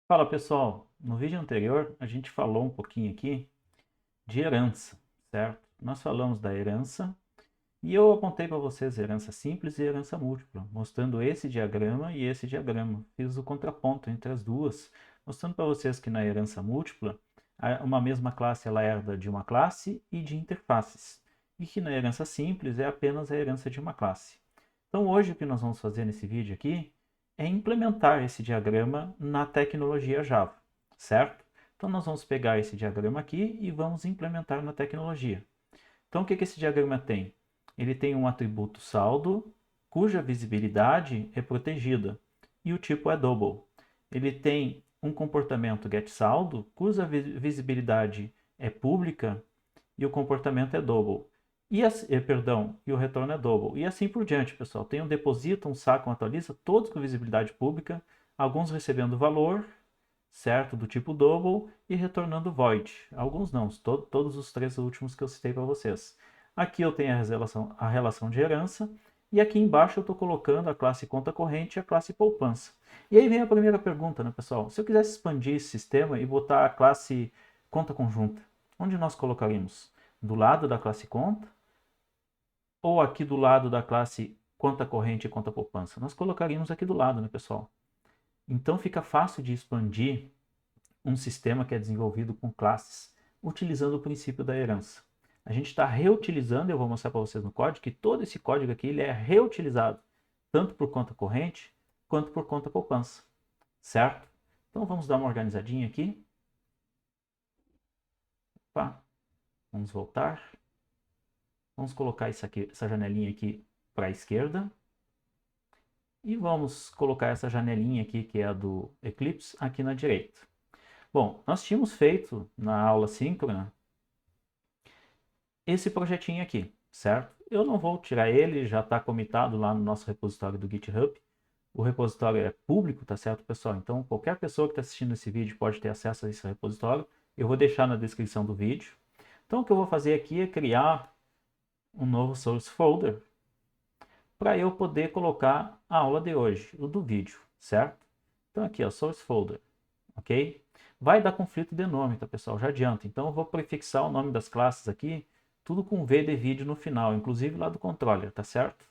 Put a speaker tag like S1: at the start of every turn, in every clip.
S1: Fala pessoal, no vídeo anterior a gente falou um pouquinho aqui de herança, certo? Nós falamos da herança e eu apontei para vocês herança simples e herança múltipla, mostrando esse diagrama e esse diagrama. Fiz o contraponto entre as duas, mostrando para vocês que na herança múltipla, uma mesma classe ela herda de uma classe e de interfaces, e que na herança simples é apenas a herança de uma classe. Então hoje o que nós vamos fazer nesse vídeo aqui é implementar esse diagrama na tecnologia Java, certo? Então nós vamos pegar esse diagrama aqui e vamos implementar na tecnologia. Então o que esse diagrama tem? Ele tem um atributo saldo, cuja visibilidade é protegida, e o tipo é double. Ele tem um comportamento getSaldo, cuja visibilidade é pública, e o comportamento é double. E o retorno é double. E assim por diante, pessoal. Tem um deposita, um saca, um atualiza, todos com visibilidade pública, alguns recebendo valor, certo, do tipo double e retornando void. Alguns não, todos os três últimos que eu citei para vocês. Aqui eu tenho a relação de herança e aqui embaixo eu estou colocando a classe conta corrente e a classe poupança. E aí vem a primeira pergunta, né, pessoal? Se eu quisesse expandir esse sistema e botar a classe conta conjunta, onde nós colocaríamos? Do lado da classe conta ou aqui do lado da classe conta corrente e conta poupança? Nós colocaríamos aqui do lado, né, pessoal? Então fica fácil de expandir um sistema que é desenvolvido com classes, utilizando o princípio da herança. A gente está reutilizando, eu vou mostrar para vocês no código, que todo esse código aqui ele é reutilizado, tanto por conta corrente, quanto por conta poupança, certo? Então vamos dar uma organizadinha aqui. Opa, vamos voltar. Vamos colocar essa janelinha aqui para a esquerda. E vamos colocar essa janelinha aqui, que é a do Eclipse, aqui na direita. Bom, nós tínhamos feito na aula síncrona esse projetinho aqui, certo? Eu não vou tirar ele, já está comitado lá no nosso repositório do GitHub. O repositório é público, tá certo, pessoal? Então, qualquer pessoa que está assistindo esse vídeo pode ter acesso a esse repositório. Eu vou deixar na descrição do vídeo. Então, o que eu vou fazer aqui é criar um novo source folder para eu poder colocar a aula de hoje, o do vídeo, certo? Então, aqui, ó, source folder, ok? Vai dar conflito de nome, tá, pessoal? Já adianta. Então, eu vou prefixar o nome das classes aqui, tudo com V de vídeo no final, inclusive lá do controller, tá certo?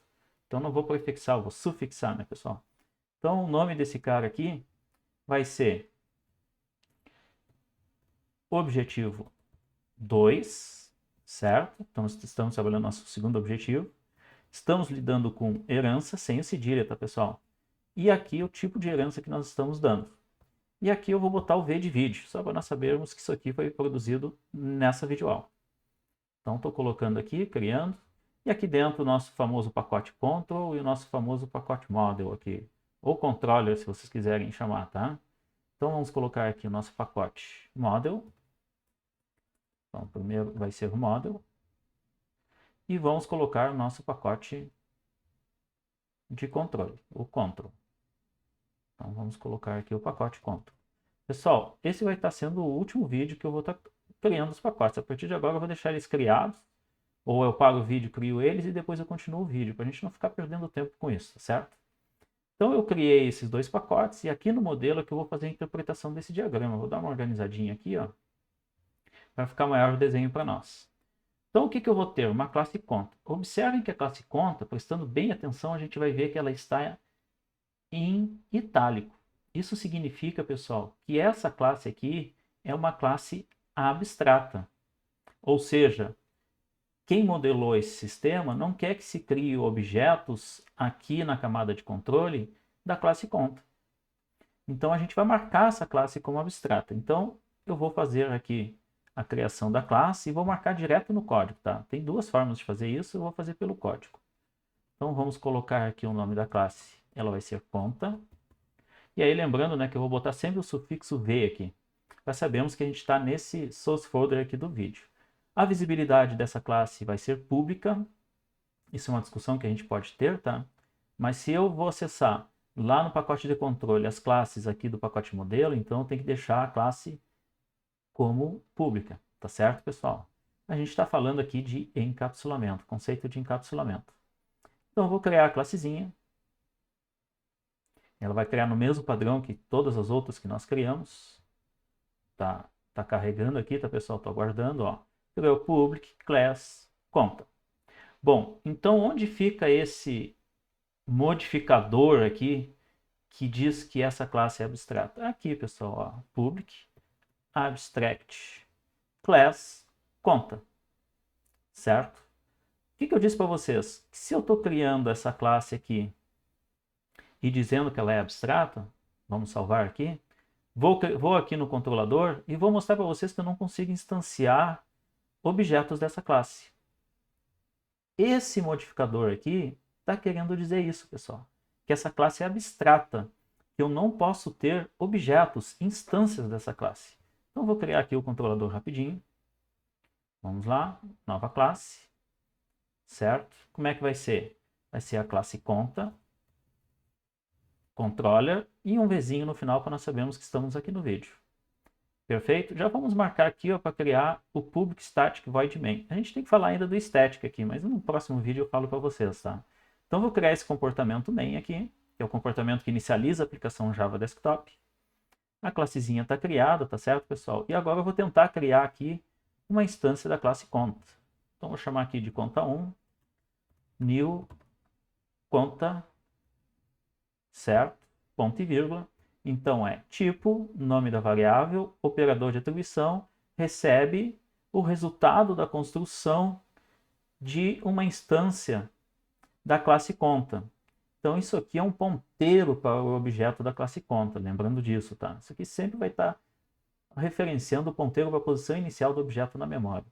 S1: Então, não vou prefixar, eu vou sufixar, né, pessoal? Então, o nome desse cara aqui vai ser objetivo 2, certo? Então, estamos trabalhando nosso segundo objetivo. Estamos lidando com herança sem o cedilha, tá, pessoal? E aqui o tipo de herança que nós estamos dando. E aqui eu vou botar o V de vídeo, só para nós sabermos que isso aqui foi produzido nessa videoaula. Então, estou colocando aqui, criando. E aqui dentro o nosso famoso pacote control e o nosso famoso pacote model aqui. Ou controller, se vocês quiserem chamar, tá? Então, vamos colocar aqui o nosso pacote model. Então, primeiro vai ser o model. E vamos colocar o nosso pacote de controle, o control. Então, vamos colocar aqui o pacote control. Pessoal, esse vai estar sendo o último vídeo que eu vou estar criando os pacotes. A partir de agora eu vou deixar eles criados, ou eu paro o vídeo, crio eles e depois eu continuo o vídeo, para a gente não ficar perdendo tempo com isso, tá certo? Então eu criei esses dois pacotes e aqui no modelo é que eu vou fazer a interpretação desse diagrama. Vou dar uma organizadinha aqui, ó, para ficar maior o desenho para nós. Então o que eu vou ter? Uma classe conta. Observem que a classe conta, prestando bem atenção, a gente vai ver que ela está em itálico. Isso significa, pessoal, que essa classe aqui é uma classe abstrata. Ou seja, quem modelou esse sistema não quer que se crie objetos aqui na camada de controle da classe conta. Então a gente vai marcar essa classe como abstrata. Então eu vou fazer aqui a criação da classe e vou marcar direto no código, tá? Tem duas formas de fazer isso, eu vou fazer pelo código. Então vamos colocar aqui o nome da classe, ela vai ser conta. E aí lembrando, né, que eu vou botar sempre o sufixo V aqui, para sabermos que a gente está nesse source folder aqui do vídeo. A visibilidade dessa classe vai ser pública, isso é uma discussão que a gente pode ter, tá? Mas se eu vou acessar lá no pacote de controle as classes aqui do pacote modelo, então eu tenho que deixar a classe como pública, tá certo, pessoal? A gente está falando aqui de encapsulamento, conceito de encapsulamento. Então eu vou criar a classezinha Ela vai criar no mesmo padrão que todas as outras que nós criamos. Tá carregando aqui, tá, pessoal? Tô aguardando, ó. Criou public, class, conta. Bom, então onde fica esse modificador aqui que diz que essa classe é abstrata? Aqui, pessoal, ó, public, abstract, class, conta, certo? O que eu disse para vocês? Que se eu estou criando essa classe aqui e dizendo que ela é abstrata, vamos salvar aqui, vou aqui no controlador e vou mostrar para vocês que eu não consigo instanciar objetos dessa classe. Esse modificador aqui está querendo dizer isso, pessoal, que essa classe é abstrata, que eu não posso ter objetos, instâncias dessa classe. Então vou criar aqui o controlador rapidinho. Vamos lá, nova classe, certo? Como é que vai ser? Vai ser a classe conta, controller e um Vzinho no final para nós sabermos que estamos aqui no vídeo. Perfeito? Já vamos marcar aqui para criar o public static void main. A gente tem que falar ainda do static aqui, mas no próximo vídeo eu falo para vocês, tá? Então vou criar esse comportamento main aqui, que é o comportamento que inicializa a aplicação Java Desktop. A classezinha está criada, tá certo, pessoal? E agora eu vou tentar criar aqui uma instância da classe conta. Então vou chamar aqui de conta1, new conta, certo? Ponto e vírgula. Então é tipo, nome da variável, operador de atribuição, recebe o resultado da construção de uma instância da classe conta. Então isso aqui é um ponteiro para o objeto da classe conta, lembrando disso, tá? Isso aqui sempre vai estar referenciando o ponteiro para a posição inicial do objeto na memória.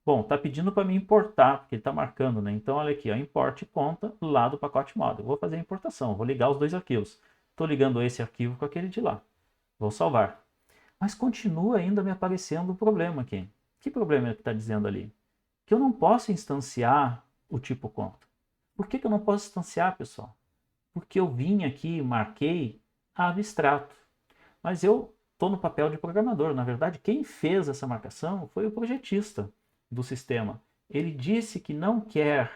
S1: Bom, está pedindo para me importar, porque ele está marcando, né? Então olha aqui, ó, import conta lá do pacote model. Vou fazer a importação, vou ligar os dois arquivos. Estou ligando esse arquivo com aquele de lá. Vou salvar. Mas continua ainda me aparecendo um problema aqui. Que problema que está dizendo ali? Que eu não posso instanciar o tipo conta. Por que eu não posso instanciar, pessoal? Porque eu vim aqui e marquei abstrato. Mas eu estou no papel de programador. Na verdade, quem fez essa marcação foi o projetista do sistema. Ele disse que não quer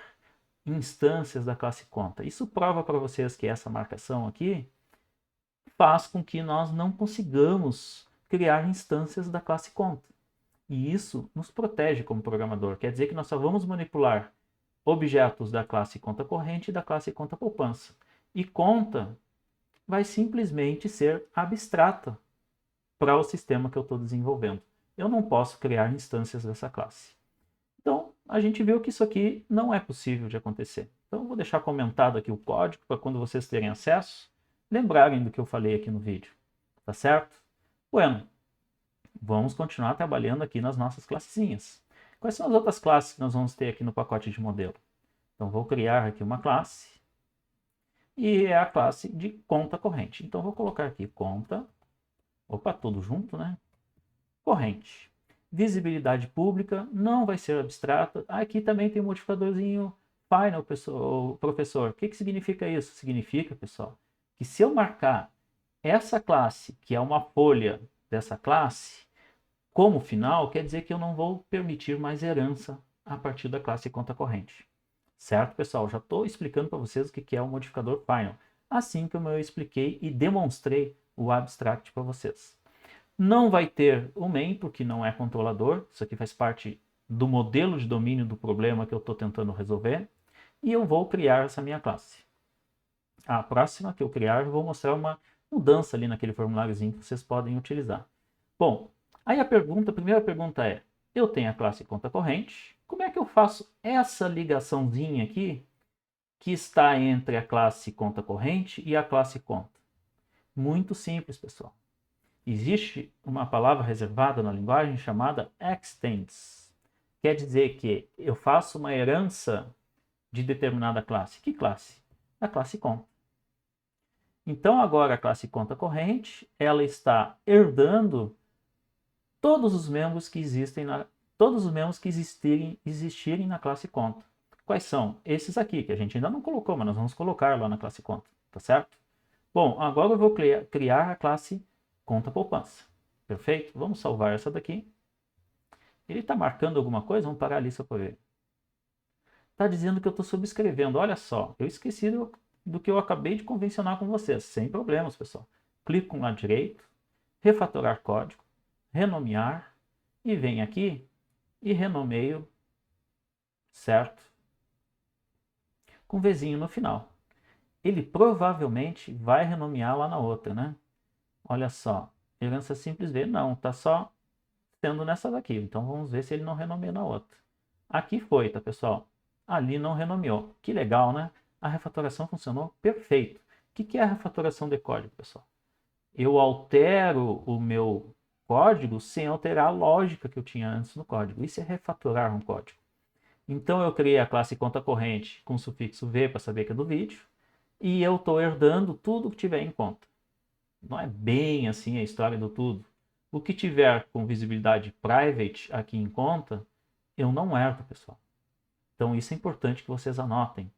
S1: instâncias da classe conta. Isso prova para vocês que essa marcação aqui faz com que nós não consigamos criar instâncias da classe conta. E isso nos protege como programador. Quer dizer que nós só vamos manipular objetos da classe conta corrente e da classe conta poupança. E conta vai simplesmente ser abstrata para o sistema que eu estou desenvolvendo. Eu não posso criar instâncias dessa classe. Então, a gente viu que isso aqui não é possível de acontecer. Então, eu vou deixar comentado aqui o código para quando vocês terem acesso, lembrarem do que eu falei aqui no vídeo. Tá certo? Bueno, vamos continuar trabalhando aqui nas nossas classezinhas. Quais são as outras classes que nós vamos ter aqui no pacote de modelo? Então, vou criar aqui uma classe. E é a classe de conta corrente. Então, vou colocar aqui conta. Opa, tudo junto, né? Corrente. Visibilidade pública não vai ser abstrata. Aqui também tem um modificadorzinho final, professor. O que significa isso? Significa, pessoal, que se eu marcar essa classe, que é uma folha dessa classe, como final, quer dizer que eu não vou permitir mais herança a partir da classe conta corrente. Certo, pessoal? Já estou explicando para vocês o que é o modificador final. Assim como eu expliquei e demonstrei o abstract para vocês. Não vai ter o main, porque não é controlador. Isso aqui faz parte do modelo de domínio do problema que eu estou tentando resolver. E eu vou criar essa minha classe. A próxima que eu criar, eu vou mostrar uma mudança ali naquele formuláriozinho que vocês podem utilizar. Bom, aí a primeira pergunta é, eu tenho a classe conta corrente, como é que eu faço essa ligaçãozinha aqui que está entre a classe conta corrente e a classe conta? Muito simples, pessoal. Existe uma palavra reservada na linguagem chamada extends. Quer dizer que eu faço uma herança de determinada classe. Que classe? A classe conta. Então agora a classe conta corrente, ela está herdando todos os membros que existirem na classe conta. Quais são? Esses aqui, que a gente ainda não colocou, mas nós vamos colocar lá na classe conta, tá certo? Bom, agora eu vou criar a classe conta poupança. Perfeito? Vamos salvar essa daqui. Ele está marcando alguma coisa? Vamos parar ali só para ver. Está dizendo que eu estou subscrevendo. Olha só, eu esqueci do que eu acabei de convencionar com vocês, sem problemas, pessoal. Clico com o lado direito, refatorar código, renomear, e venho aqui e renomeio, certo? Com Vzinho no final. Ele provavelmente vai renomear lá na outra, né? Olha só, herança simples V, não, tá só tendo nessa daqui. Então vamos ver se ele não renomeia na outra. Aqui foi, tá, pessoal? Ali não renomeou. Que legal, né? A refatoração funcionou perfeito. O que é a refatoração de código, pessoal? Eu altero o meu código sem alterar a lógica que eu tinha antes no código. Isso é refatorar um código. Então eu criei a classe conta corrente com o sufixo V para saber que é do vídeo. E eu estou herdando tudo que tiver em conta. Não é bem assim a história do tudo. O que tiver com visibilidade private aqui em conta, eu não herdo, pessoal. Então isso é importante que vocês anotem.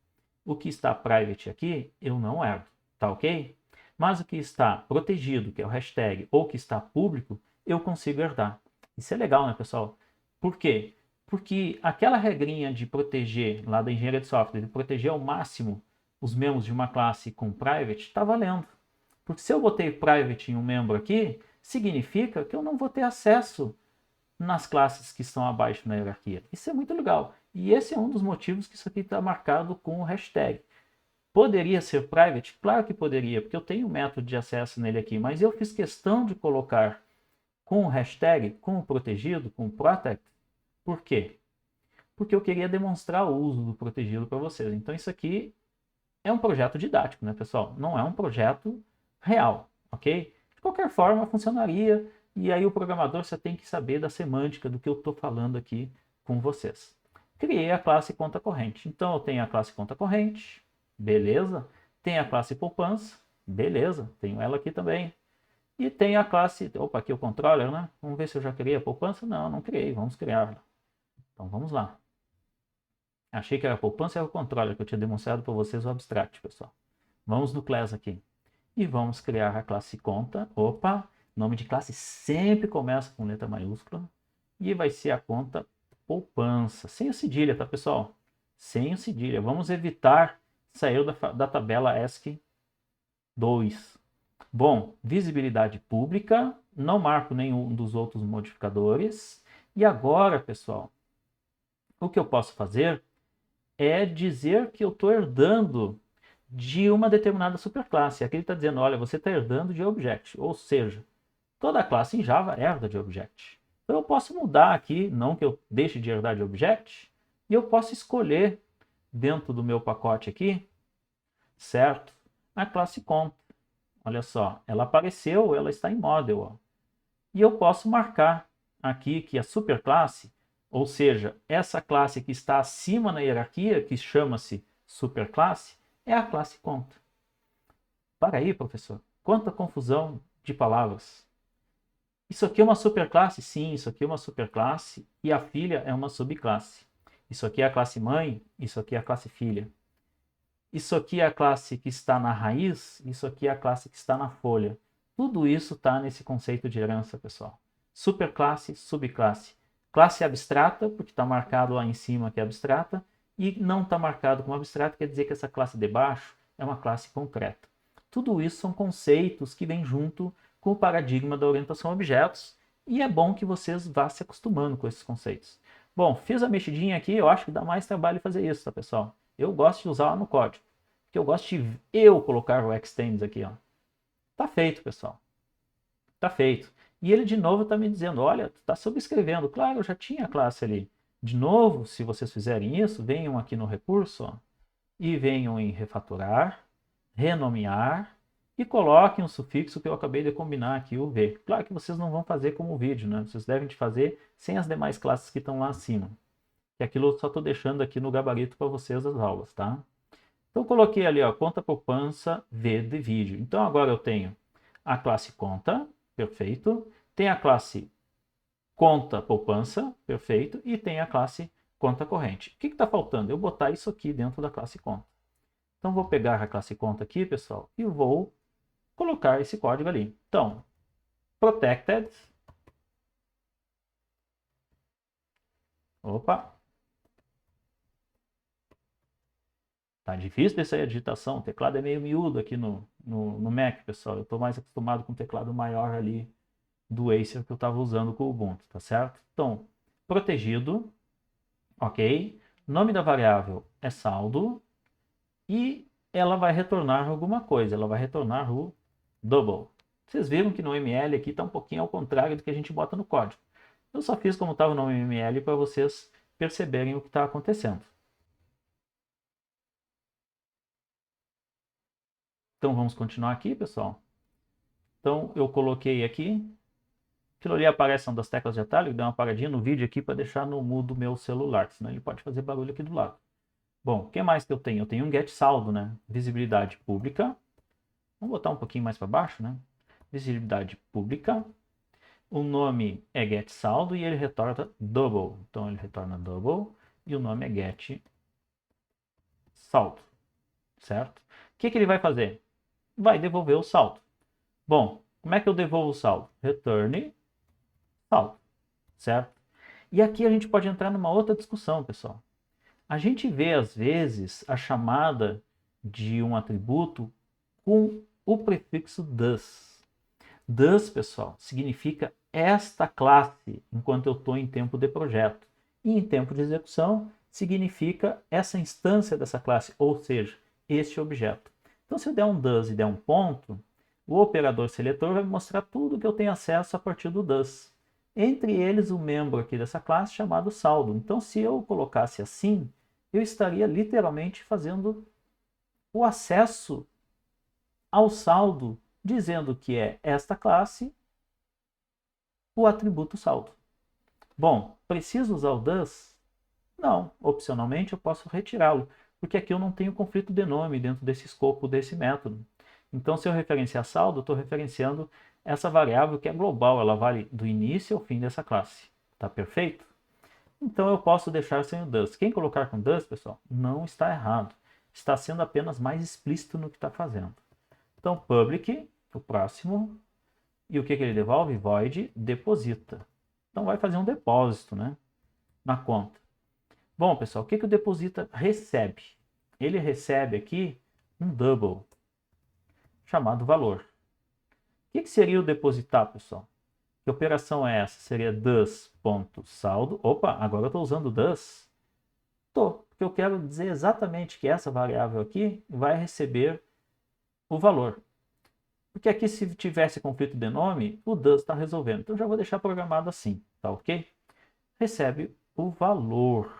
S1: O que está private aqui, eu não herdo, tá ok? Mas o que está protegido, que é o hashtag, ou que está público, eu consigo herdar. Isso é legal, né, pessoal? Por quê? Porque aquela regrinha de proteger, lá da engenharia de software, de proteger ao máximo os membros de uma classe com private, está valendo. Porque se eu botei private em um membro aqui, significa que eu não vou ter acesso nas classes que estão abaixo na hierarquia. Isso é muito legal. E esse é um dos motivos que isso aqui está marcado com o hashtag. Poderia ser private? Claro que poderia, porque eu tenho um método de acesso nele aqui, mas eu fiz questão de colocar com o hashtag, com o protegido, com o protect. Por quê? Porque eu queria demonstrar o uso do protegido para vocês. Então isso aqui é um projeto didático, né, pessoal? Não é um projeto real, ok? De qualquer forma, funcionaria, e aí o programador só tem que saber da semântica do que eu estou falando aqui com vocês. Criei a classe conta corrente. Então, eu tenho a classe conta corrente, beleza? Tem a classe poupança, beleza? Tenho ela aqui também. E tem a classe, opa, aqui o controller, né? Vamos ver se eu já criei a poupança. Não, não criei, vamos criá-la. Então, vamos lá. Achei que era a poupança e era o controller que eu tinha demonstrado para vocês o abstract, pessoal. Vamos no class aqui. E vamos criar a classe conta. Opa, nome de classe sempre começa com letra maiúscula. E vai ser a conta poupança. Sem o cedilha, tá, pessoal? Sem o cedilha. Vamos evitar sair da tabela ESC 2. Bom, visibilidade pública. Não marco nenhum dos outros modificadores. E agora, pessoal, o que eu posso fazer é dizer que eu estou herdando de uma determinada superclasse. Aqui ele está dizendo, olha, você está herdando de Object, ou seja, toda classe em Java herda de Object. Então eu posso mudar aqui, não que eu deixe de herdar de Object, e eu posso escolher dentro do meu pacote aqui, certo? A classe conta. Olha só, ela apareceu, ela está em model. Ó. E eu posso marcar aqui que a superclasse, ou seja, essa classe que está acima na hierarquia, que chama-se superclasse, é a classe conta. Para aí, professor. Quanta confusão de palavras. Isso aqui é uma superclasse? Sim, isso aqui é uma superclasse e a filha é uma subclasse. Isso aqui é a classe mãe, isso aqui é a classe filha. Isso aqui é a classe que está na raiz, isso aqui é a classe que está na folha. Tudo isso está nesse conceito de herança, pessoal. Superclasse, subclasse. Classe abstrata, porque está marcado lá em cima que é abstrata, e não está marcado como abstrata, quer dizer que essa classe de baixo é uma classe concreta. Tudo isso são conceitos que vêm junto com o paradigma da orientação a objetos, e é bom que vocês vá se acostumando com esses conceitos. Bom, fiz a mexidinha aqui, eu acho que dá mais trabalho fazer isso, tá, pessoal? Eu gosto de usar lá no código, porque eu gosto de eu colocar o extends aqui, ó. Tá feito, pessoal. Tá feito. E ele de novo está me dizendo, olha, tu está subscrevendo. Claro, eu já tinha a classe ali. De novo, se vocês fizerem isso, venham aqui no recurso, ó, e venham em refatorar, renomear, e coloquem o sufixo que eu acabei de combinar aqui, o V. Claro que vocês não vão fazer como o vídeo, né? Vocês devem de fazer sem as demais classes que estão lá acima. Que aquilo eu só estou deixando aqui no gabarito para vocês das aulas, tá? Então, eu coloquei ali, ó, conta poupança V de vídeo. Então, agora eu tenho a classe conta, perfeito. Tem a classe conta poupança, perfeito. E tem a classe conta corrente. O que está faltando? Eu botar isso aqui dentro da classe conta. Então, vou pegar a classe conta aqui, pessoal, e vou colocar esse código ali. Então, protected. Opa. Tá difícil de sair a digitação, o teclado é meio miúdo aqui no Mac, pessoal. Eu estou mais acostumado com o teclado maior ali do Acer que eu estava usando com o Ubuntu, tá certo? Então, protegido, ok? Nome da variável é saldo e ela vai retornar alguma coisa, ela vai retornar o double. Vocês viram que no ML aqui está um pouquinho ao contrário do que a gente bota no código. Eu só fiz como estava no ML para vocês perceberem o que está acontecendo. Então vamos continuar aqui, pessoal. Então eu coloquei aqui. Aquilo ali aparece uma das teclas de atalho, dá uma paradinha no vídeo aqui para deixar no mudo meu celular, senão ele pode fazer barulho aqui do lado. Bom, o que mais que eu tenho? Eu tenho um get saldo, né? Visibilidade pública. Vamos botar um pouquinho mais para baixo, né? Visibilidade pública. O nome é get saldo e ele retorna double. Então ele retorna double e o nome é get saldo, certo? O que ele vai fazer? Vai devolver o saldo. Bom, como é que eu devolvo o saldo? Return saldo, certo? E aqui a gente pode entrar numa outra discussão, pessoal. A gente vê, às vezes, a chamada de um atributo com o prefixo does. Does, pessoal, significa esta classe enquanto eu estou em tempo de projeto. E em tempo de execução, significa essa instância dessa classe, ou seja, este objeto. Então, se eu der um does e der um ponto, o operador seletor vai me mostrar tudo que eu tenho acesso a partir do does. Entre eles, o membro aqui dessa classe chamado saldo. Então, se eu colocasse assim, eu estaria literalmente fazendo o acesso ao saldo, dizendo que é esta classe o atributo saldo. Bom, preciso usar o does? Não, opcionalmente eu posso retirá-lo, porque aqui eu não tenho conflito de nome dentro desse escopo desse método. Então, se eu referenciar saldo, eu estou referenciando essa variável que é global, ela vale do início ao fim dessa classe. Tá perfeito? Então eu posso deixar sem o does. Quem colocar com does, pessoal, não está errado. Está sendo apenas mais explícito no que está fazendo. Então, public, o próximo. E o que ele devolve? Void deposita. Então vai fazer um depósito, né, na conta. Bom, pessoal, o que o deposita recebe? Ele recebe aqui um double, chamado valor. O que seria o depositar, pessoal? Que operação é essa? Seria does.saldo. Opa, agora eu estou usando does. Estou, porque eu quero dizer exatamente que essa variável aqui vai receber o valor. Porque aqui, se tivesse conflito de nome, o does está resolvendo. Então, já vou deixar programado assim, tá ok? Recebe o valor.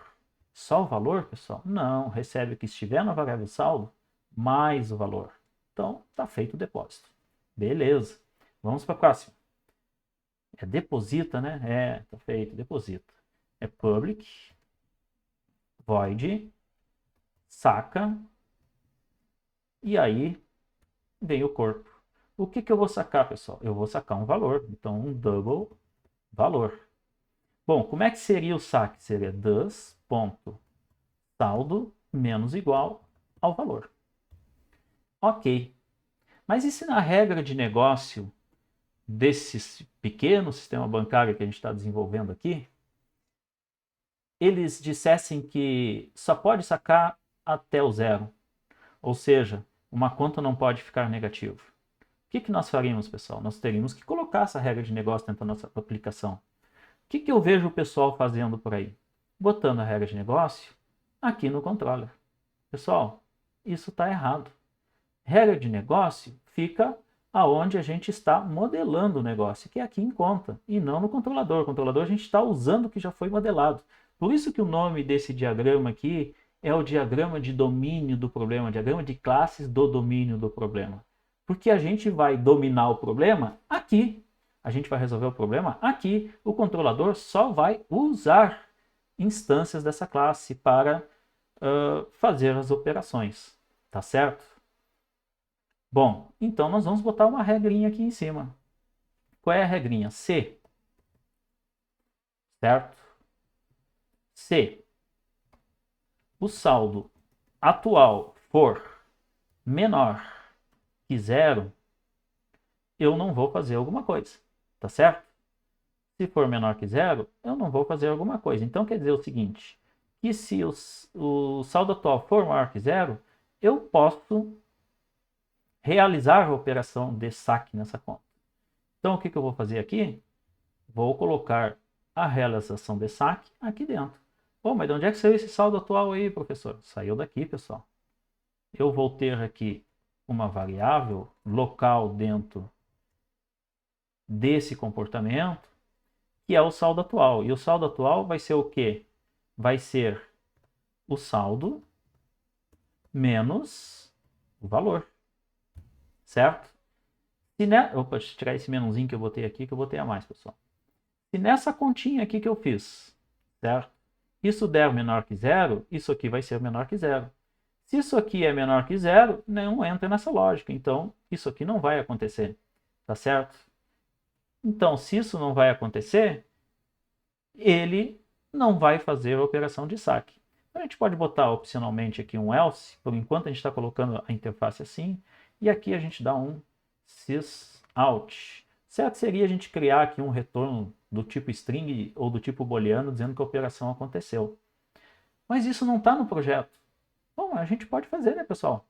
S1: Só o valor, pessoal? Não, recebe o que estiver na variável saldo, mais o valor. Então, está feito o depósito. Beleza. Vamos para a próxima. É deposita, né? É, está feito, deposita. É public, void, saca, e aí vem o corpo. O que eu vou sacar, pessoal? Eu vou sacar um valor, então um double valor. Bom, como é que seria o saque? Seria does.saldo menos igual ao valor. Ok. Mas e se na regra de negócio desse pequeno sistema bancário que a gente está desenvolvendo aqui, eles dissessem que só pode sacar até o zero? Ou seja, uma conta não pode ficar negativa. O que nós faríamos, pessoal? Nós teríamos que colocar essa regra de negócio dentro da nossa aplicação. O que eu vejo o pessoal fazendo por aí? Botando a regra de negócio aqui no controller. Pessoal, isso está errado. Regra de negócio fica aonde a gente está modelando o negócio, que é aqui em conta, e não no controlador. O controlador a gente está usando o que já foi modelado. Por isso que o nome desse diagrama aqui é o diagrama de domínio do problema, diagrama de classes do domínio do problema. Porque a gente vai dominar o problema aqui. A gente vai resolver o problema aqui. O controlador só vai usar instâncias dessa classe para fazer as operações. Tá certo? Bom, então nós vamos botar uma regrinha aqui em cima. Qual é a regrinha? Se, certo? Se o saldo atual for menor que zero, eu não vou fazer alguma coisa, tá certo? Se for menor que zero, eu não vou fazer alguma coisa. Então quer dizer o seguinte, que se o saldo atual for maior que zero, eu posso realizar a operação de saque nessa conta. Então, o que eu vou fazer aqui? Vou colocar a realização de saque aqui dentro. Pô, mas de onde é que saiu esse saldo atual aí, professor? Saiu daqui, pessoal. Eu vou ter aqui uma variável local dentro desse comportamento, que é o saldo atual. E o saldo atual vai ser o quê? Vai ser o saldo menos o valor. Certo? Opa, deixa eu tirar esse menuzinho que eu botei aqui, que eu botei a mais, pessoal. Se nessa continha aqui que eu fiz, certo? Isso der menor que zero, isso aqui vai ser menor que zero. Se isso aqui é menor que zero, não entra nessa lógica. Então, isso aqui não vai acontecer. Tá certo? Então, se isso não vai acontecer, ele não vai fazer a operação de saque. Então, a gente pode botar opcionalmente aqui um else. Por enquanto, a gente está colocando a interface assim. E aqui a gente dá um sysout. Certo seria a gente criar aqui um retorno do tipo string ou do tipo booleano dizendo que a operação aconteceu. Mas isso não está no projeto. Bom, a gente pode fazer, né, pessoal?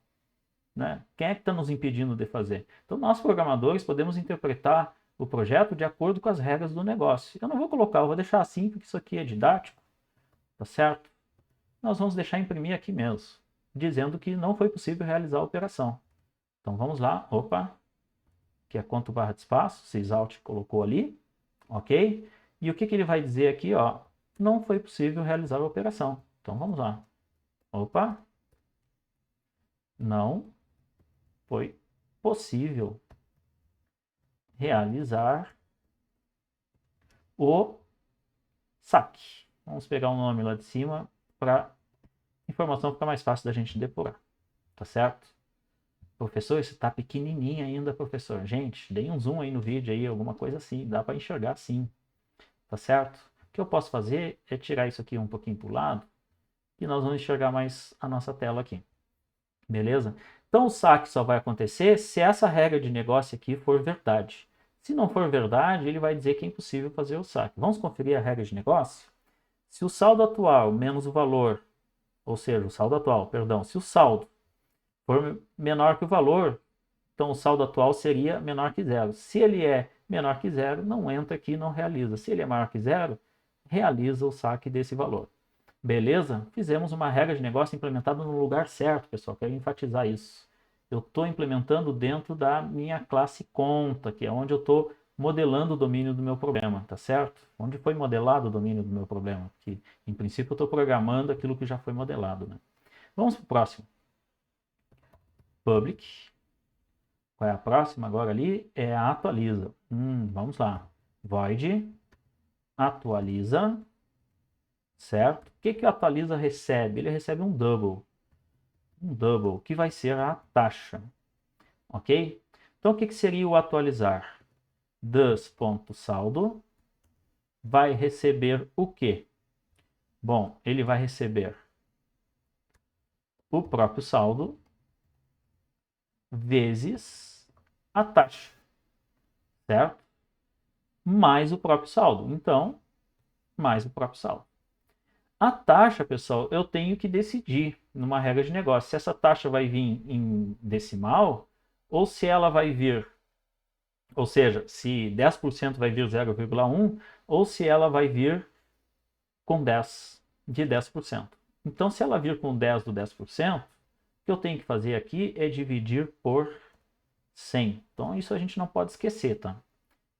S1: Né? Quem é que está nos impedindo de fazer? Então, nós programadores podemos interpretar o projeto de acordo com as regras do negócio. Eu não vou colocar, eu vou deixar assim porque isso aqui é didático, tá certo? Nós vamos deixar imprimir aqui mesmo, dizendo que não foi possível realizar a operação. Então, vamos lá, opa, que é quanto barra de espaço, sysout colocou ali, ok? E o que ele vai dizer aqui, ó, não foi possível realizar a operação. Então, vamos lá, opa, não foi possível realizar o saque. Vamos pegar o nome lá de cima para a informação ficar mais fácil da gente depurar. Tá certo? Professor, isso está pequenininho ainda, professor. Gente, dê um zoom aí no vídeo, aí, alguma coisa assim. Dá para enxergar sim. Tá certo? O que eu posso fazer é tirar isso aqui um pouquinho para o lado e nós vamos enxergar mais a nossa tela aqui. Beleza? Então, o saque só vai acontecer se essa regra de negócio aqui for verdade. Se não for verdade, ele vai dizer que é impossível fazer o saque. Vamos conferir a regra de negócio? Se o saldo atual menos o valor, ou seja, o saldo atual, perdão, se o saldo for menor que o valor, então o saldo atual seria menor que zero. Se ele é menor que zero, não entra aqui e não realiza. Se ele é maior que zero, realiza o saque desse valor. Beleza? Fizemos uma regra de negócio implementada no lugar certo, pessoal. Quero enfatizar isso. Eu estou implementando dentro da minha classe conta, que é onde eu estou modelando o domínio do meu problema, tá certo? Onde foi modelado o domínio do meu problema? Que, em princípio, eu estou programando aquilo que já foi modelado, né? Vamos para o próximo. Public. Qual é a próxima agora ali? É a atualiza. Vamos lá. Void atualiza. Certo? O que o atualiza recebe? Ele recebe um double. Um double, que vai ser a taxa. Ok? Então, o que seria o atualizar? Das.saldo vai receber o quê? Bom, ele vai receber o próprio saldo vezes a taxa, certo? Mais o próprio saldo. Então, mais o próprio saldo. A taxa, pessoal, eu tenho que decidir numa regra de negócio se essa taxa vai vir em decimal ou se ela vai vir, ou seja, se 10% vai vir 0,1 ou se ela vai vir com 10 de 10%. Então, se ela vir com 10 do 10%, o que eu tenho que fazer aqui é dividir por 100. Então, isso a gente não pode esquecer, tá?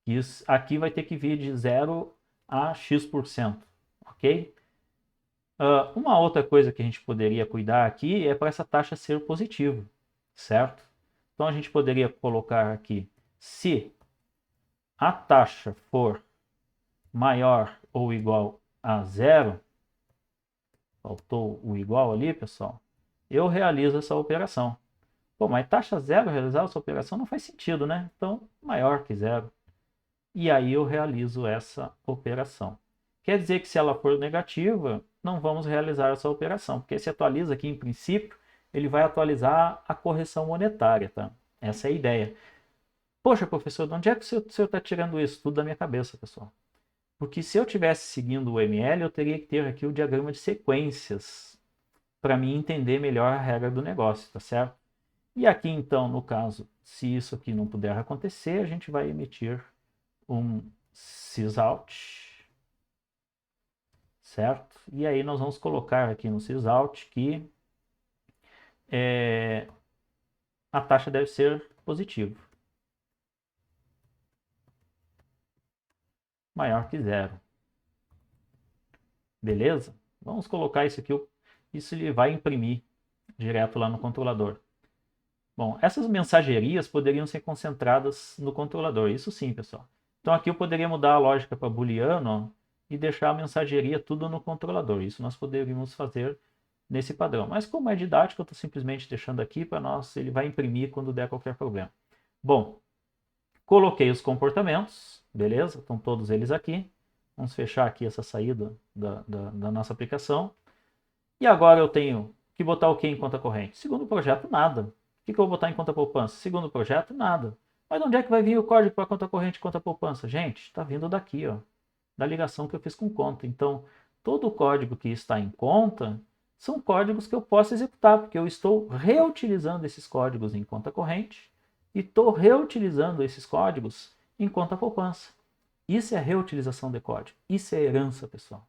S1: Isso aqui vai ter que vir de 0 a x%, ok? Uma outra coisa que a gente poderia cuidar aqui é para essa taxa ser positiva, certo? Então, a gente poderia colocar aqui, se a taxa for maior ou igual a zero, faltou o igual ali, pessoal, eu realizo essa operação. Pô, mas taxa zero realizar essa operação não faz sentido, né? Então, maior que zero. E aí eu realizo essa operação. Quer dizer que se ela for negativa, não vamos realizar essa operação, porque se atualiza aqui em princípio, ele vai atualizar a correção monetária, tá? Essa é a ideia. Poxa, professor, de onde é que o senhor está tirando isso? Tudo da minha cabeça, pessoal. Porque se eu estivesse seguindo o ML, eu teria que ter aqui o diagrama de sequências. para mim entender melhor a regra do negócio, tá certo? E aqui então, no caso, se isso aqui não puder acontecer, a gente vai emitir um sysout, certo? E aí nós vamos colocar aqui no sysout que a taxa deve ser positiva, maior que zero. Beleza? Vamos colocar isso aqui, isso ele vai imprimir direto lá no controlador. Bom, essas mensagerias poderiam ser concentradas no controlador, isso sim, pessoal. Então aqui eu poderia mudar a lógica para booleano, ó, e deixar a mensageria tudo no controlador. Isso nós poderíamos fazer nesse padrão. Mas como é didático, eu estou simplesmente deixando aqui para nós, ele vai imprimir quando der qualquer problema. Bom, coloquei os comportamentos, beleza? Estão todos eles aqui. Vamos fechar aqui essa saída da nossa aplicação. E agora eu tenho que botar o que em conta corrente? Segundo projeto, nada. O que eu vou botar em conta poupança? Segundo projeto, nada. Mas onde é que vai vir o código para conta corrente e conta poupança? Gente, está vindo daqui, ó, da ligação que eu fiz com conta. Então, todo o código que está em conta são códigos que eu posso executar, porque eu estou reutilizando esses códigos em conta corrente e estou reutilizando esses códigos em conta poupança. Isso é reutilização de código. Isso é herança, pessoal.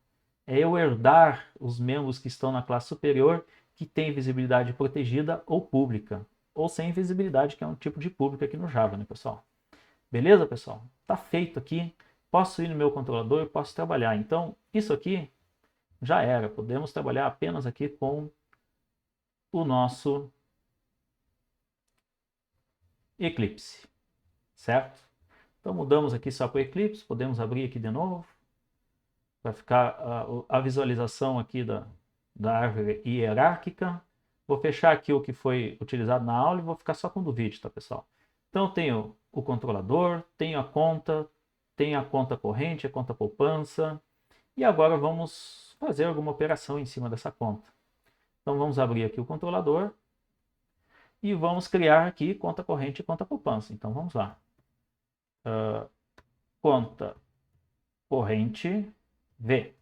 S1: É eu herdar os membros que estão na classe superior que tem visibilidade protegida ou pública, ou sem visibilidade, que é um tipo de pública aqui no Java, né, pessoal? Beleza, pessoal? Tá feito aqui. Posso ir no meu controlador e posso trabalhar. Então, isso aqui já era. Podemos trabalhar apenas aqui com o nosso Eclipse, certo? Então, mudamos aqui só para o Eclipse. Podemos abrir aqui de novo para ficar a visualização aqui da árvore hierárquica. Vou fechar aqui o que foi utilizado na aula e vou ficar só com o do vídeo, tá, pessoal? Então, eu tenho o controlador, tenho a conta corrente, a conta poupança, e agora vamos fazer alguma operação em cima dessa conta. Então, vamos abrir aqui o controlador e vamos criar aqui conta corrente e conta poupança. Então, vamos lá. Conta corrente V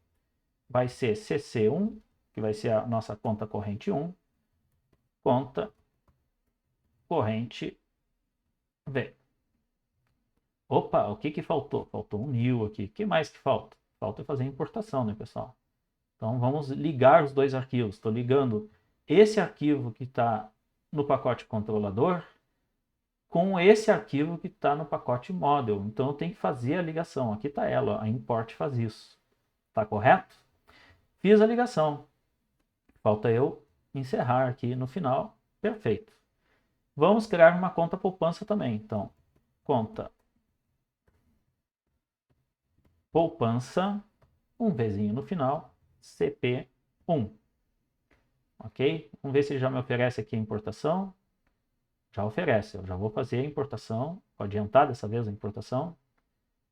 S1: vai ser CC1, que vai ser a nossa conta corrente 1, conta corrente V. Opa, o que que faltou? Faltou um new aqui. O que mais que falta? Falta fazer a importação, né, pessoal? Então, vamos ligar os dois arquivos. Estou ligando esse arquivo que está no pacote controlador com esse arquivo que está no pacote model. Então, eu tenho que fazer a ligação. Aqui está ela, ó, a import faz isso. Está correto? Fiz a ligação. Falta eu encerrar aqui no final. Perfeito. Vamos criar uma conta poupança também. Então, conta poupança, um Vzinho no final, CP1. Ok? Vamos ver se ele já me oferece aqui a importação. Já oferece. Eu já vou fazer a importação. Vou adiantar dessa vez a importação.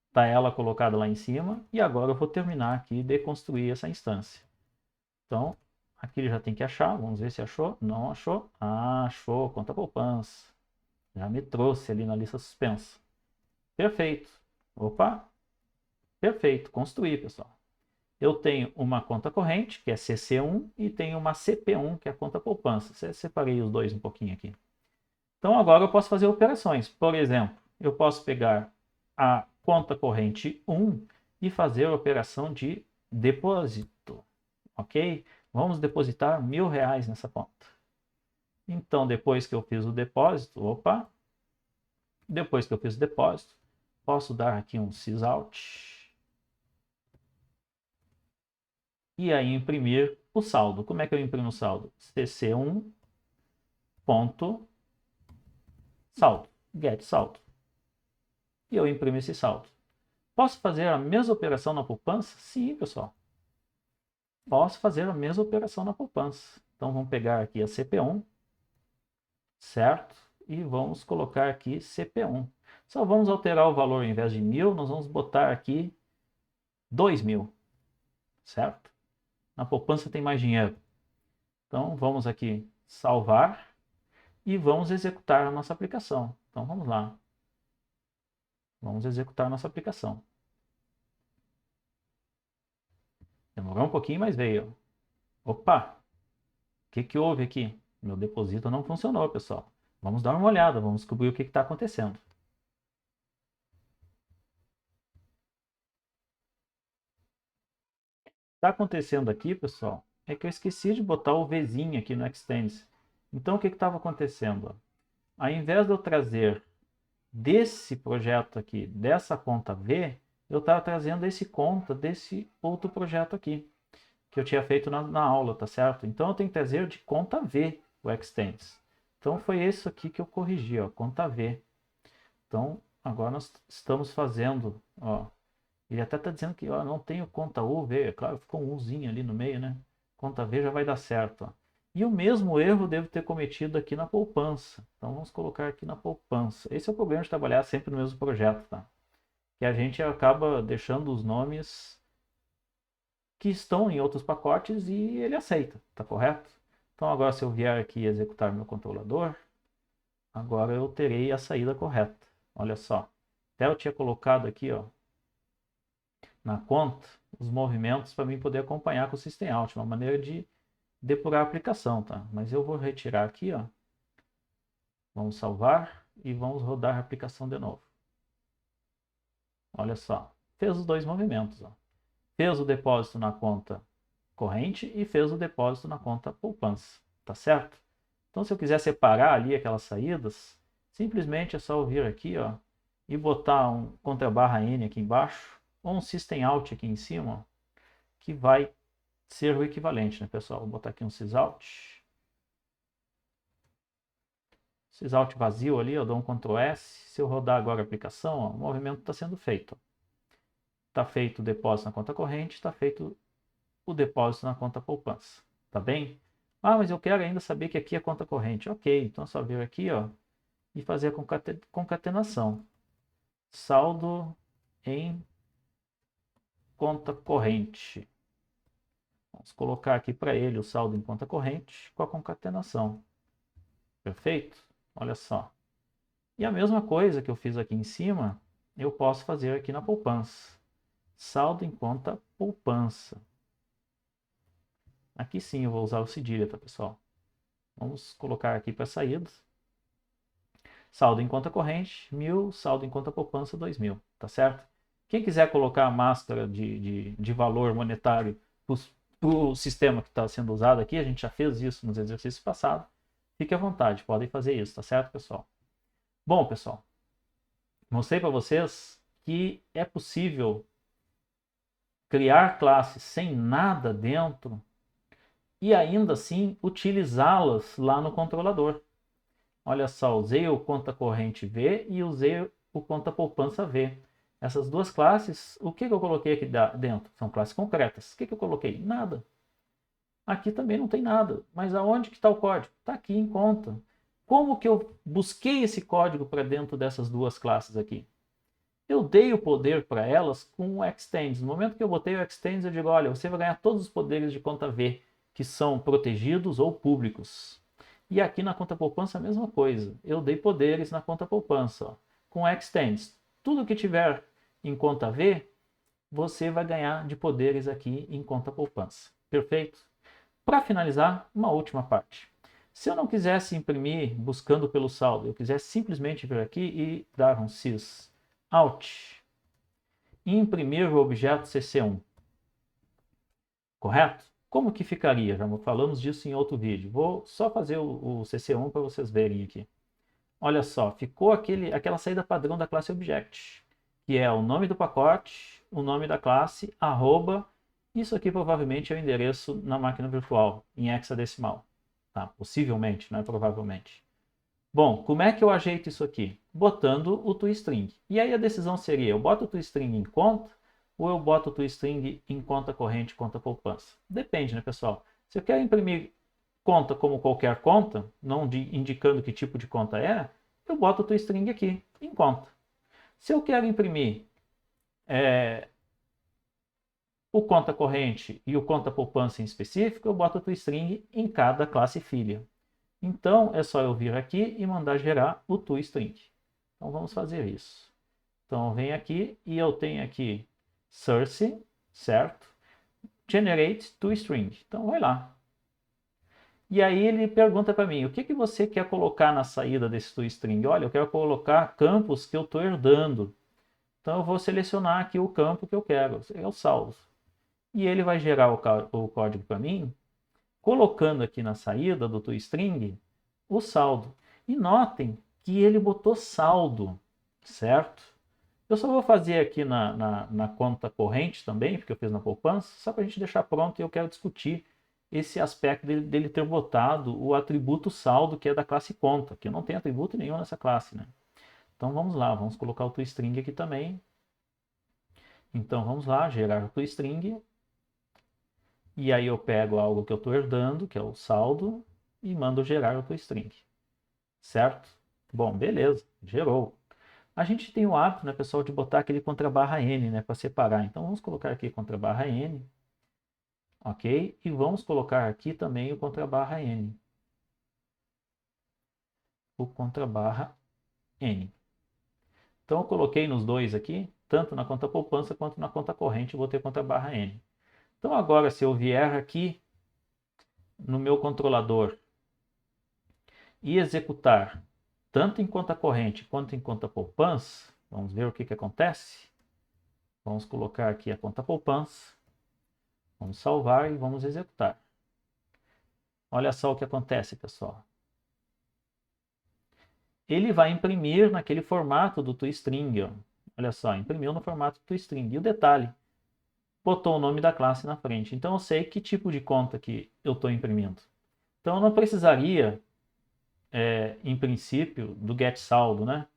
S1: Está ela colocada lá em cima. E agora eu vou terminar aqui de construir essa instância. Então, aqui ele já tem que achar. Vamos ver se achou. Não achou. Ah, achou. Conta poupança. Já me trouxe ali na lista suspensa. Perfeito. Opa. Perfeito. Construir, pessoal. Eu tenho uma conta corrente, que é CC1, e tenho uma CP1, que é a conta poupança. Separei os dois um pouquinho aqui. Então, agora eu posso fazer operações. Por exemplo, eu posso pegar a conta corrente 1 e fazer a operação de depósito. Ok? Vamos depositar R$1.000 nessa conta. Então, depois que eu fiz o depósito, depois que eu fiz o depósito, posso dar aqui um sysout. E aí imprimir o saldo. Como é que eu imprimo o saldo? cc1 ponto saldo, get saldo. E eu imprimo esse saldo. Posso fazer a mesma operação na poupança? Sim, pessoal. Posso fazer a mesma operação na poupança. Então vamos pegar aqui a CP1, certo? E vamos colocar aqui CP1. Só vamos alterar o valor, ao invés de 1.000, nós vamos botar aqui 2.000, certo? Na poupança tem mais dinheiro. Então vamos aqui salvar e vamos executar a nossa aplicação. Então vamos lá. Vamos executar a nossa aplicação. Demorou um pouquinho, mas veio. Opa! que houve aqui? Meu deposito não funcionou, pessoal. Vamos dar uma olhada, vamos descobrir o que está acontecendo. Está acontecendo aqui, pessoal, é que eu esqueci de botar o Vzinho aqui no Extends. Então, o que estava acontecendo? Ao invés de eu trazer desse projeto aqui, dessa conta V, eu estava trazendo esse conta desse outro projeto aqui, que eu tinha feito na aula, tá certo? Então, eu tenho que trazer de conta V o Extends. Então, foi isso aqui que eu corrigi, ó, conta V. Então, agora nós estamos fazendo, ó, ele até está dizendo que ó, não tenho conta U, V, é claro, ficou um Uzinho ali no meio, né? Conta V já vai dar certo, ó. E o mesmo erro devo ter cometido aqui na poupança. Então vamos colocar aqui na poupança. Esse é o problema de trabalhar sempre no mesmo projeto, tá? Que a gente acaba deixando os nomes que estão em outros pacotes e ele aceita, tá correto? Então agora se eu vier aqui executar meu controlador, agora eu terei a saída correta. Olha só. Até eu tinha colocado aqui, ó, na conta, os movimentos para mim poder acompanhar com o System Out, uma maneira de depurar a aplicação, tá? Mas eu vou retirar aqui, ó. Vamos salvar e vamos rodar a aplicação de novo. Olha só, fez os dois movimentos, ó. Fez o depósito na conta corrente e fez o depósito na conta poupança, tá certo? Então, se eu quiser separar ali aquelas saídas, simplesmente é só eu vir aqui, ó, e botar um contrabarra N aqui embaixo, ou um System Out aqui em cima, ó, que vai ser o equivalente, né, pessoal? Vou botar aqui um sysout. Sysout vazio ali, eu dou um Ctrl S. Se eu rodar agora a aplicação, ó, o movimento está sendo feito. Está feito o depósito na conta corrente, está feito o depósito na conta poupança. Tá bem? Ah, mas eu quero ainda saber que aqui é conta corrente. Ok, então é só vir aqui, ó, e fazer a concatenação. Saldo em conta corrente. Vamos colocar aqui para ele o saldo em conta corrente com a concatenação. Perfeito? Olha só. E a mesma coisa que eu fiz aqui em cima, eu posso fazer aqui na poupança. Saldo em conta poupança. Aqui sim eu vou usar o cedilha, tá, pessoal? Vamos colocar aqui para saída. Saldo em conta corrente, 1.000. Saldo em conta poupança, 2.000. Tá certo? Quem quiser colocar a máscara de valor monetário para o sistema que está sendo usado aqui, a gente já fez isso nos exercícios passados. Fique à vontade, podem fazer isso, tá certo, pessoal? Bom, pessoal, mostrei para vocês que é possível criar classes sem nada dentro e ainda assim utilizá-las lá no controlador. Olha só, usei o conta corrente V e usei o conta poupança V. Essas duas classes, o que eu coloquei aqui dentro? São classes concretas. O que eu coloquei? Nada. Aqui também não tem nada. Mas aonde que está o código? Está aqui em conta. Como que eu busquei esse código para dentro dessas duas classes aqui? Eu dei o poder para elas com o Extends. No momento que eu botei o Extends, eu digo, olha, você vai ganhar todos os poderes de conta V, que são protegidos ou públicos. E aqui na conta poupança a mesma coisa. Eu dei poderes na conta poupança, ó, com o Extends. Tudo que tiver em conta V, você vai ganhar de poderes aqui em conta poupança. Perfeito? Para finalizar, uma última parte. Se eu não quisesse imprimir buscando pelo saldo, eu quisesse simplesmente vir aqui e dar um sys out e imprimir o objeto CC1. Correto? Como que ficaria? Já falamos disso em outro vídeo. Vou só fazer o CC1 para vocês verem aqui. Olha só, ficou aquela saída padrão da classe Object, que é o nome do pacote, o nome da classe, arroba. Isso aqui provavelmente é o endereço na máquina virtual, em hexadecimal. Tá? Possivelmente, não é provavelmente. Bom, como é que eu ajeito isso aqui? Botando o toString. E aí a decisão seria, eu boto o toString em conta ou eu boto o toString em conta corrente, conta poupança? Depende, né, pessoal? Se eu quero imprimir conta como qualquer conta, não indicando que tipo de conta é, eu boto o toString aqui, em conta. Se eu quero imprimir o conta corrente e o conta poupança em específico, eu boto o toString em cada classe filha. Então, é só eu vir aqui e mandar gerar o toString. Então, vamos fazer isso. Então, vem aqui e eu tenho aqui source, certo? Generate toString. Então, vai lá. E aí ele pergunta para mim, o que você quer colocar na saída desse toString? Olha, eu quero colocar campos que eu estou herdando. Então eu vou selecionar aqui o campo que eu quero, é o saldo. E ele vai gerar o código para mim, colocando aqui na saída do toString o saldo. E notem que ele botou saldo, certo? Eu só vou fazer aqui na conta corrente também, porque eu fiz na poupança, só para a gente deixar pronto e eu quero discutir esse aspecto dele ter botado o atributo saldo, que é da classe conta, que não tem atributo nenhum nessa classe, né? Então vamos lá, vamos colocar o toString aqui também. Então vamos lá, gerar o toString. E aí eu pego algo que eu estou herdando, que é o saldo, e mando gerar o toString. Certo? Bom, beleza, gerou. A gente tem o hábito, né, pessoal, de botar aquele contrabarra N, né, para separar. Então vamos colocar aqui contrabarra N, ok? E vamos colocar aqui também o contrabarra N. O contrabarra N. Então eu coloquei nos dois aqui, tanto na conta poupança quanto na conta corrente, eu vou ter contrabarra N. Então agora, se eu vier aqui no meu controlador e executar tanto em conta corrente quanto em conta poupança, vamos ver o que acontece. Vamos colocar aqui a conta poupança, vamos salvar e vamos executar. Olha só o que acontece, pessoal. Ele vai imprimir naquele formato do toString. Ó. Olha só, imprimiu no formato do toString. E o detalhe, botou o nome da classe na frente. Então eu sei que tipo de conta que eu estou imprimindo. Então eu não precisaria, em princípio, do getSaldo, né?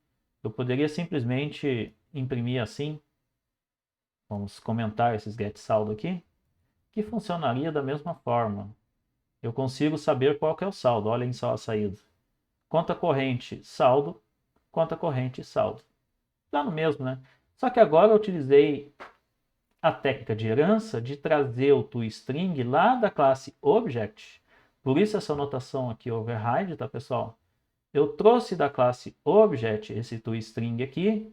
S1: Eu poderia simplesmente imprimir assim. Vamos comentar esses getSaldo aqui, que funcionaria da mesma forma. Eu consigo saber qual que é o saldo. Olhem só a saída. Conta corrente, saldo. Conta corrente, saldo. Dá no mesmo, né? Só que agora eu utilizei a técnica de herança de trazer o toString lá da classe Object. Por isso essa notação aqui, override, tá, pessoal? Eu trouxe da classe Object esse toString aqui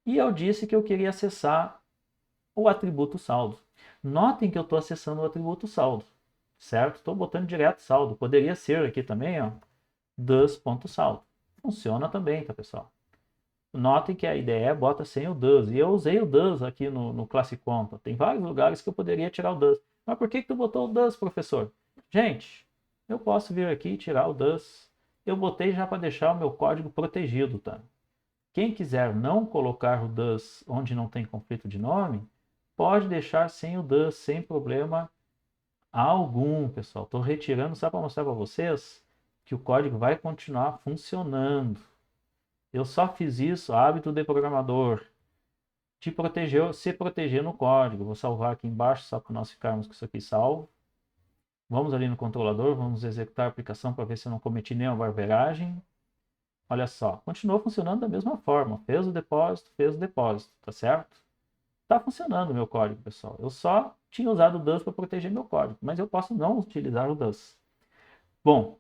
S1: e eu disse que eu queria acessar o atributo saldo. Notem que eu estou acessando o atributo saldo, certo? Estou botando direto saldo. Poderia ser aqui também, ó, does.saldo. Funciona também, tá, pessoal? Notem que a IDE bota sem o does. E eu usei o does aqui no classe conta. Tem vários lugares que eu poderia tirar o does. Mas por que tu botou o does, professor? Gente, eu posso vir aqui e tirar o does. Eu botei já para deixar o meu código protegido, tá? Quem quiser não colocar o does onde não tem conflito de nome, pode deixar sem o does, sem problema algum, pessoal. Estou retirando só para mostrar para vocês que o código vai continuar funcionando. Eu só fiz isso, hábito de programador, se proteger no código. Vou salvar aqui embaixo, só para nós ficarmos com isso aqui salvo. Vamos ali no controlador, vamos executar a aplicação para ver se eu não cometi nenhuma barbeiragem. Olha só, continuou funcionando da mesma forma. Fez o depósito, tá certo? Tá funcionando o meu código, pessoal. Eu só tinha usado o does para proteger meu código, mas eu posso não utilizar o does. Bom,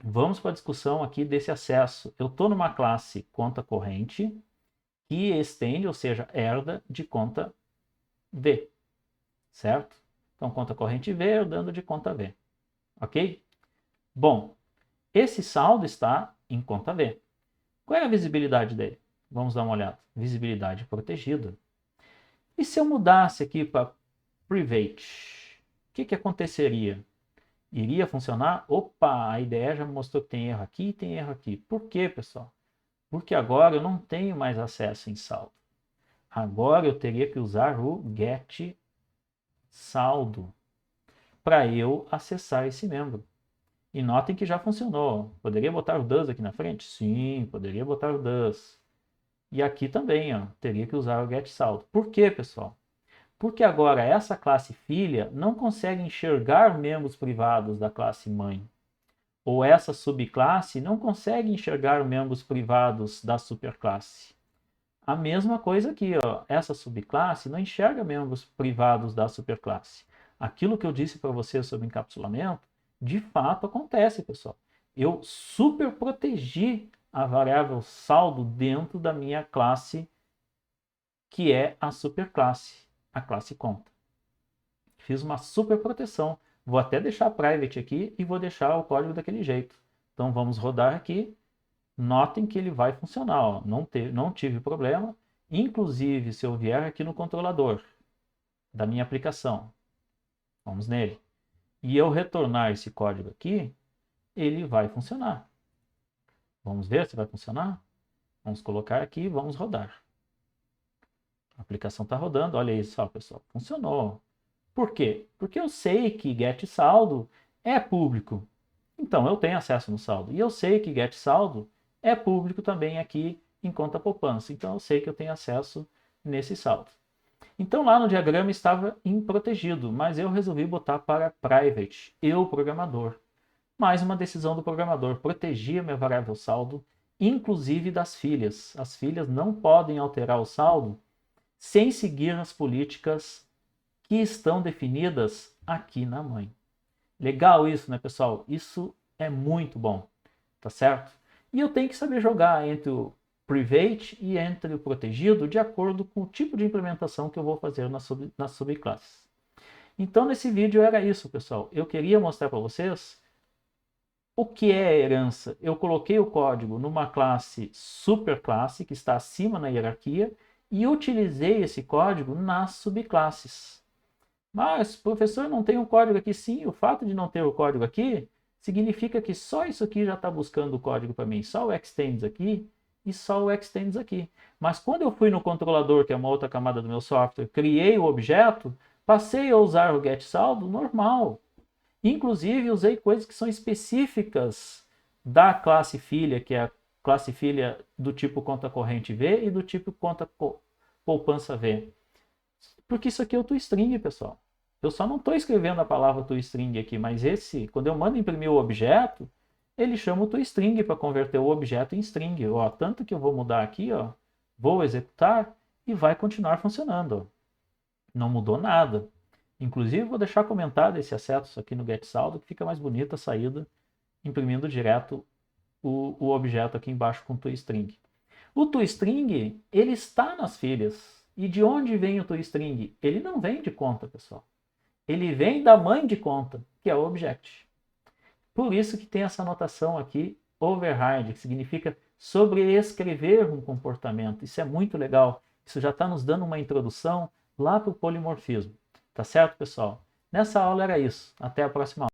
S1: vamos para a discussão aqui desse acesso. Eu estou numa classe conta corrente que estende, ou seja, herda de conta V, certo? Então, conta corrente V herdando de conta V, ok? Bom, esse saldo está em conta V. Qual é a visibilidade dele? Vamos dar uma olhada. Visibilidade protegida. E se eu mudasse aqui para private, o que aconteceria? Iria funcionar? Opa, a IDE já me mostrou que tem erro aqui e tem erro aqui. Por quê, pessoal? Porque agora eu não tenho mais acesso em saldo. Agora eu teria que usar o getSaldo para eu acessar esse membro. E notem que já funcionou. Poderia botar o does aqui na frente? Sim, poderia botar o does. E aqui também, ó, teria que usar o getSaldo. Por quê, pessoal? Porque agora essa classe filha não consegue enxergar membros privados da classe mãe. Ou essa subclasse não consegue enxergar membros privados da superclasse. A mesma coisa aqui, ó. Essa subclasse não enxerga membros privados da superclasse. Aquilo que eu disse para vocês sobre encapsulamento, de fato acontece, pessoal. Eu super protegi a variável saldo dentro da minha classe, que é a superclasse, a classe conta. Fiz uma super proteção Vou até deixar private aqui e vou deixar o código daquele jeito. Então vamos rodar aqui. Notem que ele vai funcionar, ó. Não tive problema. Inclusive, se eu vier aqui no controlador da minha aplicação, vamos nele, e eu retornar esse código aqui, ele vai funcionar. Vamos ver se vai funcionar? Vamos colocar aqui e vamos rodar. A aplicação está rodando, olha isso, ó, pessoal, funcionou. Por quê? Porque eu sei que getSaldo é público. Então, eu tenho acesso no saldo. E eu sei que getSaldo é público também aqui em conta poupança. Então, eu sei que eu tenho acesso nesse saldo. Então, lá no diagrama estava em protegido, mas eu resolvi botar para private, eu, programador. Mais uma decisão do programador, protegia minha variável saldo, inclusive das filhas. As filhas não podem alterar o saldo sem seguir as políticas que estão definidas aqui na mãe. Legal isso, né, pessoal? Isso é muito bom, tá certo? E eu tenho que saber jogar entre o private e entre o protegido de acordo com o tipo de implementação que eu vou fazer nas subclasses. Então, nesse vídeo era isso, pessoal. Eu queria mostrar para vocês o que é herança. Eu coloquei o código numa classe superclasse, que está acima na hierarquia, e utilizei esse código nas subclasses. Mas, professor, não tem o código aqui? Sim, o fato de não ter o código aqui significa que só isso aqui já está buscando o código para mim. Só o extends aqui e só o extends aqui. Mas quando eu fui no controlador, que é uma outra camada do meu software, criei o objeto, passei a usar o getSaldo normal. Inclusive, usei coisas que são específicas da classe filha, que é a classe filha do tipo conta corrente V e do tipo conta poupança V. Porque isso aqui é o toString, pessoal. Eu só não estou escrevendo a palavra toString aqui, mas quando eu mando imprimir o objeto, ele chama o toString para converter o objeto em string. Ó, tanto que eu vou mudar aqui, ó, vou executar e vai continuar funcionando. Ó. Não mudou nada. Inclusive, vou deixar comentado esse acesso aqui no getSaldo, que fica mais bonita a saída, imprimindo direto o objeto aqui embaixo com o toString. O toString, ele está nas filhas. E de onde vem o toString? Ele não vem de conta, pessoal. Ele vem da mãe de conta, que é o object. Por isso que tem essa notação aqui, override, que significa sobreescrever um comportamento. Isso é muito legal. Isso já está nos dando uma introdução lá para o polimorfismo. Tá certo, pessoal? Nessa aula era isso. Até a próxima aula.